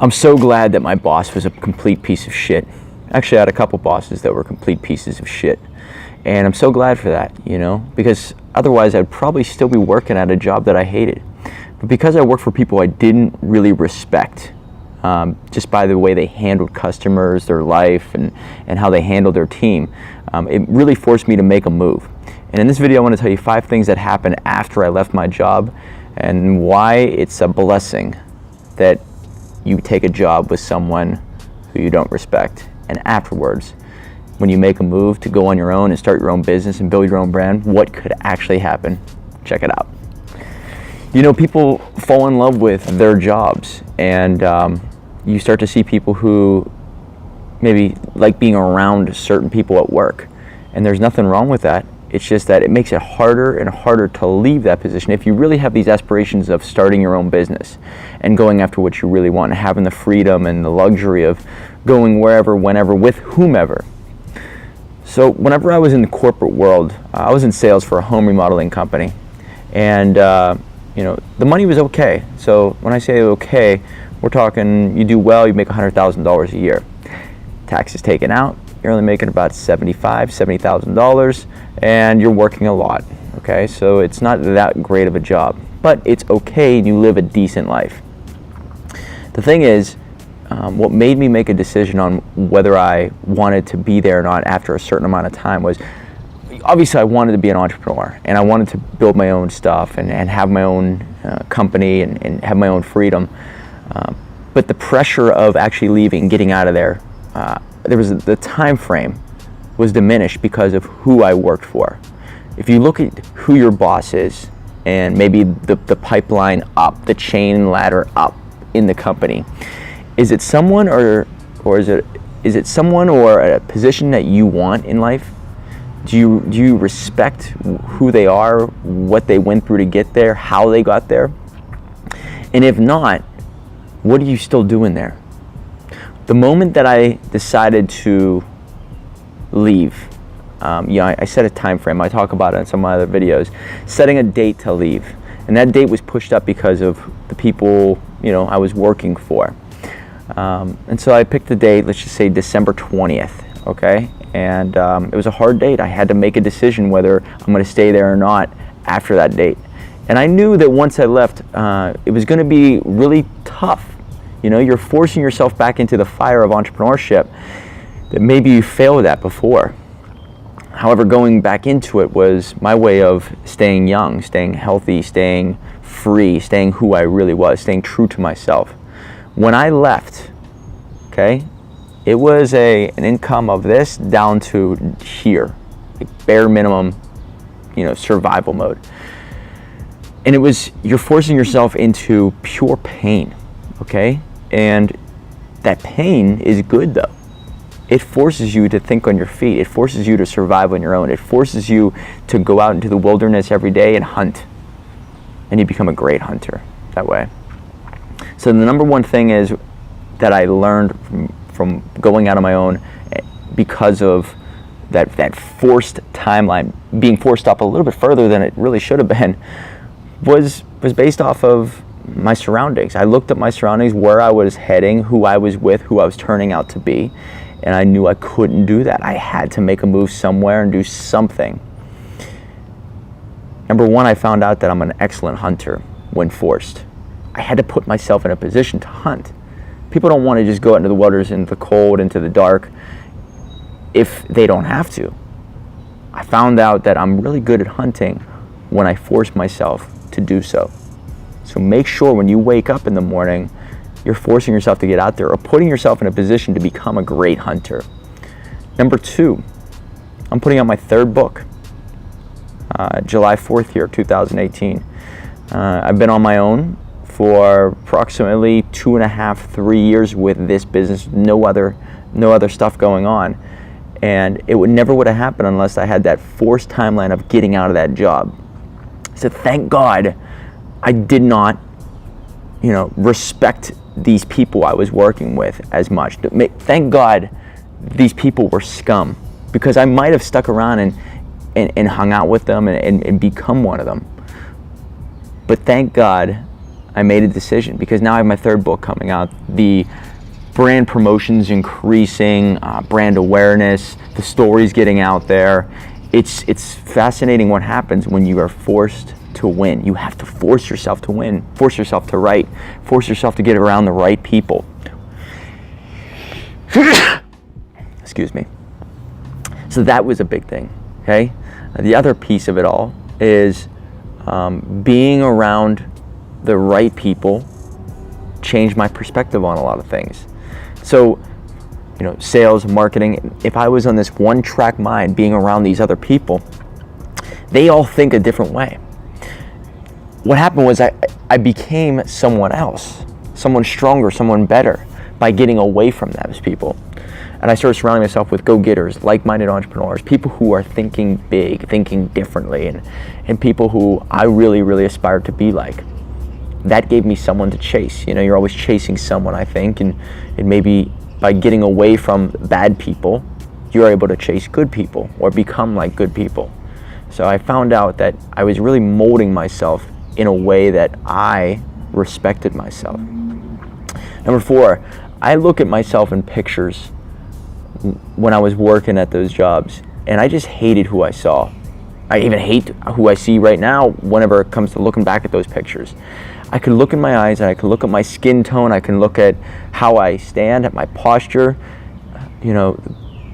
I'm so glad that my boss was a complete piece of shit. Actually, I had a couple bosses that were complete pieces of shit. And I'm so glad for that, you know, because otherwise I'd probably still be working at a job that I hated. But because I worked for people I didn't really respect, just by the way they handled customers, their life, and how they handled their team, it really forced me to make a move. And in this video, I want to tell you 5 things that happened after I left my job and why it's a blessing that you take a job with someone who you don't respect. And afterwards, when you make a move to go on your own and start your own business and build your own brand, what could actually happen? Check it out. You know, people fall in love with their jobs, and you start to see people who maybe like being around certain people at work. And there's nothing wrong with that. It's just that it makes it harder and harder to leave that position if you really have these aspirations of starting your own business and going after what you really want and having the freedom and the luxury of going wherever, whenever, with whomever. So whenever I was in the corporate world, I was in sales for a home remodeling company, and you know, the money was okay. So when I say okay, we're talking you do well, you make $100,000 a year. Taxes taken out, you're only making about $70,000, and you're working a lot. Okay, so it's not that great of a job, but it's okay, and you live a decent life. The thing is, what made me make a decision on whether I wanted to be there or not after a certain amount of time was, obviously I wanted to be an entrepreneur, and I wanted to build my own stuff and have my own company and have my own freedom. But the pressure of actually leaving, getting out of there, the time frame was diminished because of who I worked for. If you look at who your boss is and maybe the pipeline up, the chain ladder up in the company, is it someone or is it someone or a position that you want in life? Do you respect who they are, what they went through to get there, how they got there? And if not, what are you still doing there? The moment that I decided to leave, I set a time frame. I talk about it in some of my other videos, setting a date to leave. And that date was pushed up because of the people, I was working for. And so I picked the date, let's just say December 20th, okay? And it was a hard date. I had to make a decision whether I'm going to stay there or not after that date. And I knew that once I left, it was going to be really tough. You're forcing yourself back into the fire of entrepreneurship that maybe you failed at before. However, going back into it was my way of staying young, staying healthy, staying free, staying who I really was, staying true to myself. When I left, okay, it was an income of this down to here, like bare minimum, survival mode. And you're forcing yourself into pure pain, okay? And that pain is good though. It forces you to think on your feet. It forces you to survive on your own. It forces you to go out into the wilderness every day and hunt. And you become a great hunter that way. So the number one thing is that I learned from going out on my own because of that forced timeline, being forced up a little bit further than it really should have been, was based off of my surroundings. I looked at my surroundings, where I was heading, who I was with, who I was turning out to be, and I knew I couldn't do that. I had to make a move somewhere and do something. Number one, I found out that I'm an excellent hunter when forced. I had to put myself in a position to hunt. People don't want to just go out into the wilderness, into the cold, into the dark, if they don't have to. I found out that I'm really good at hunting when I force myself to do so. So make sure when you wake up in the morning, you're forcing yourself to get out there or putting yourself in a position to become a great hunter. Number 2, I'm putting out my 3rd book, July 4th here, 2018. I've been on my own for approximately 2.5, 3 years with this business, no other stuff going on. And it never would have happened unless I had that forced timeline of getting out of that job. So thank God I did not, respect these people I was working with as much. Thank God these people were scum, because I might have stuck around and hung out with them and become one of them. But thank God I made a decision, because now I have my third book coming out. The brand promotion's increasing, brand awareness, the story's getting out there. It's fascinating what happens when you are forced to win. You have to force yourself to win, force yourself to write, force yourself to get around the right people. Excuse me. So that was a big thing, okay? The other piece of it all is being around the right people changed my perspective on a lot of things. So, you know, sales, marketing, if I was on this one-track mind being around these other people, they all think a different way. What happened was I became someone else, someone stronger, someone better by getting away from those people. And I started surrounding myself with go-getters, like-minded entrepreneurs, people who are thinking big, thinking differently, and people who I really, really aspired to be like. That gave me someone to chase. You know, you're always chasing someone, I think, and maybe by getting away from bad people, you're able to chase good people or become like good people. So I found out that I was really molding myself in a way that I respected myself. Number 4, I look at myself in pictures when I was working at those jobs, and I just hated who I saw. I even hate who I see right now whenever it comes to looking back at those pictures. I can look in my eyes, and I can look at my skin tone, I can look at how I stand, at my posture, you know,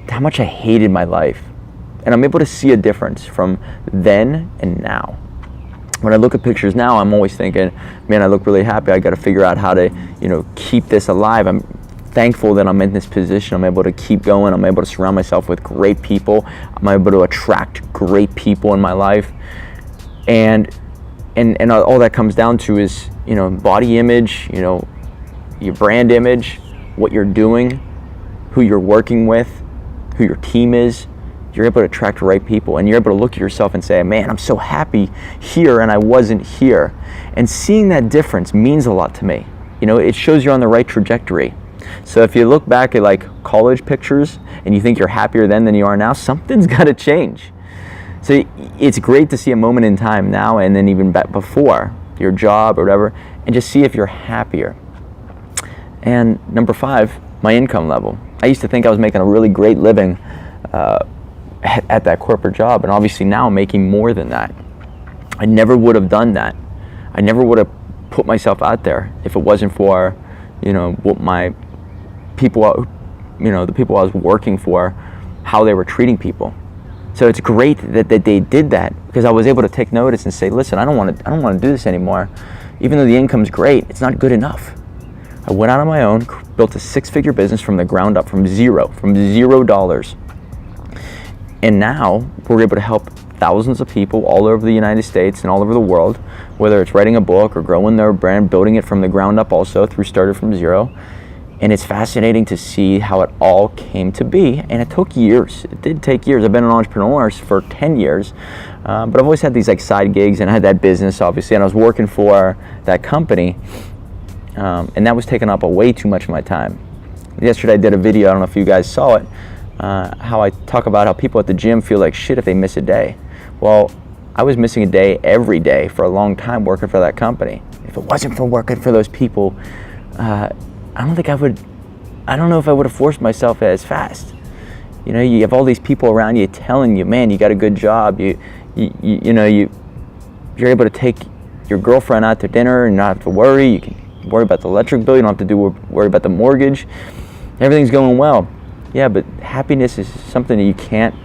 how much I hated my life. And I'm able to see a difference from then and now. When I look at pictures now, I'm always thinking, man, I look really happy. I got to figure out how to, you know, keep this alive. I'm thankful that I'm in this position. I'm able to keep going. I'm able to surround myself with great people. I'm able to attract great people in my life. And all that comes down to is, you know, body image, you know, your brand image, what you're doing, who you're working with, who your team is. You're able to attract the right people, and you're able to look at yourself and say, man, I'm so happy here and I wasn't here. And seeing that difference means a lot to me. You know, it shows you're on the right trajectory. So if you look back at like college pictures and you think you're happier then than you are now, something's got to change. So it's great to see a moment in time now and then even back before your job or whatever, and just see if you're happier. And number 5, my income level. I used to think I was making a really great living at that corporate job, and obviously now I'm making more than that. I never would have done that. I never would have put myself out there if it wasn't for, you know, what my people, you know, the people I was working for, how they were treating people. So it's great that they did that, because I was able to take notice and say, listen, I don't want to do this anymore. Even though the income's great, it's not good enough. I went out on my own, built a 6-figure business from the ground up, from $0. And now we're able to help thousands of people all over the United States and all over the world, whether it's writing a book or growing their brand, building it from the ground up also through Started From Zero. And it's fascinating to see how it all came to be. And it took years. It did take years. I've been an entrepreneur for 10 years. But I've always had these like side gigs, and I had that business obviously, and I was working for that company. And that was taking up way too much of my time. Yesterday I did a video, I don't know if you guys saw it, how I talk about how people at the gym feel like shit if they miss a day. Well, I was missing a day every day for a long time working for that company. If it wasn't for working for those people, I don't know if I would have forced myself as fast. You know, you have all these people around you telling you, man, you got a good job. You're able to take your girlfriend out to dinner and not have to worry. You can worry about the electric bill. You don't have to worry about the mortgage. Everything's going well. Yeah, but happiness is something that you can't,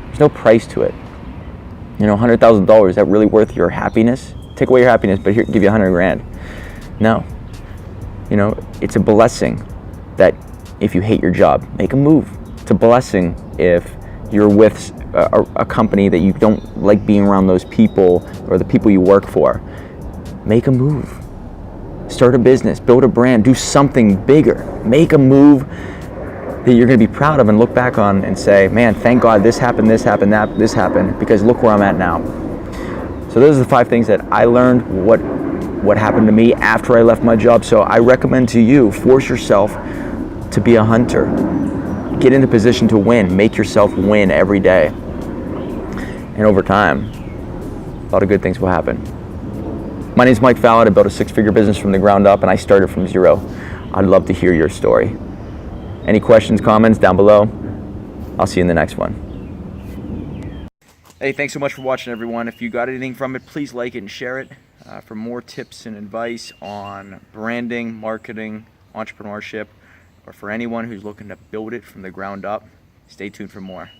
there's no price to it. You know, $100,000, is that really worth your happiness? Take away your happiness, but here, give you $100,000. No. You know, it's a blessing that if you hate your job, make a move. It's a blessing if you're with a company that you don't like being around those people or the people you work for. Make a move. Start a business, build a brand, do something bigger. Make a move that you're going to be proud of and look back on and say, man, thank God this happened, this happened, because look where I'm at now. So those are the 5 things that I learned, what happened to me after I left my job. So I recommend to you, force yourself to be a hunter. Get into position to win. Make yourself win every day. And over time, a lot of good things will happen. My name is Mike Fallat. I built a six-figure business from the ground up, and I started from zero. I'd love to hear your story. Any questions, comments down below? I'll see you in the next one. Hey, thanks so much for watching, everyone. If you got anything from it, please like it and share it. For more tips and advice on branding, marketing, entrepreneurship, or for anyone who's looking to build it from the ground up, stay tuned for more.